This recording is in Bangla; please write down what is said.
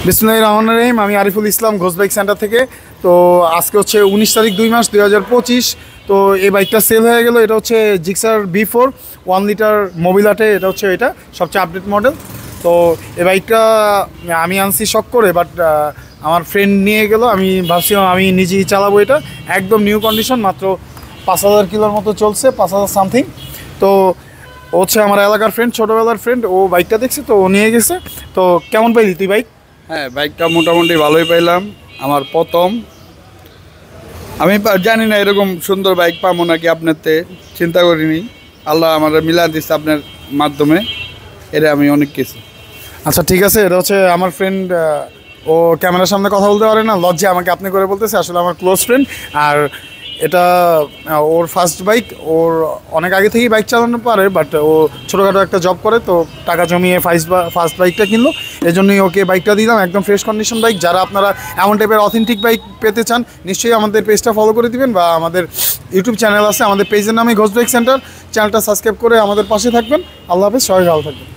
বিসমিল্লাহির রহমানির রহিম। আমি আরিফুল ইসলাম, ঘোষ বাইক সেন্টার থেকে। তো আজকে হচ্ছে 19 তারিখ 2 মাস 2025। তো এই বাইকটা সেল হয়ে গেল। এটা হচ্ছে জিক্সার B4 1 লিটার মোবিলাটে। এটা হচ্ছে এটা সবচেয়ে আপডেট মডেল। তো এই বাইকটা আমি আনছি শখ করে, বাট আমার ফ্রেন্ড নিয়ে গেল। আমি ভাবছিলাম আমি নিজেই চালাবো। এটা একদম নিউ কন্ডিশন, মাত্র 5000 কিলোর মতো চলছে, 5000 সামথিং। তো ও হচ্ছে আমার এলাকার ফ্রেন্ড, ছোটোবেলার ফ্রেন্ড। ও বাইকটা দেখছে, তো ও নিয়ে গেছে। তো কেমন পাইলি তুই বাইক? হ্যাঁ, বাইকটা মোটামুটি ভালোই পাইলাম। আমার প্রথম, আমি জানি না এরকম সুন্দর বাইক পাবো নাকি, আপনারতে চিন্তা করিনি। আল্লাহ আমার মিলা দিচ্ছে আপনার মাধ্যমে, এটা আমি অনেক কিছু। আচ্ছা ঠিক আছে। এটা হচ্ছে আমার ফ্রেন্ড। ও ক্যামেরার সামনে কথা বলতে পারে না, লজ্জা আমাকে আপনি করে বলতেছে। আসলে আমার ক্লোজ ফ্রেন্ড। আর এটা ওর ফার্স্ট বাইক। ওর অনেক আগে থেকেই বাইক চালানো পারে, বাট ও ছোটোখাটো একটা জব করে, তো টাকা জমিয়ে ফার্স্ট বাইকটা কিনলো। এই জন্যই ওকে বাইকটা দিলাম, একদম ফ্রেশ কন্ডিশন বাইক। যারা আপনারা এমন টাইপের অথেন্টিক বাইক পেতে চান, নিশ্চয়ই আমাদের পেজটা ফলো করে দিবেন, বা আমাদের ইউটিউব চ্যানেল আছে, আমাদের পেজের নামে ঘোষ বাইক সেন্টার। চ্যানেলটা সাবস্ক্রাইব করে আমাদের পাশে থাকবেন। আল্লাহ হাফেজ, সবাই ভালো থাকবেন।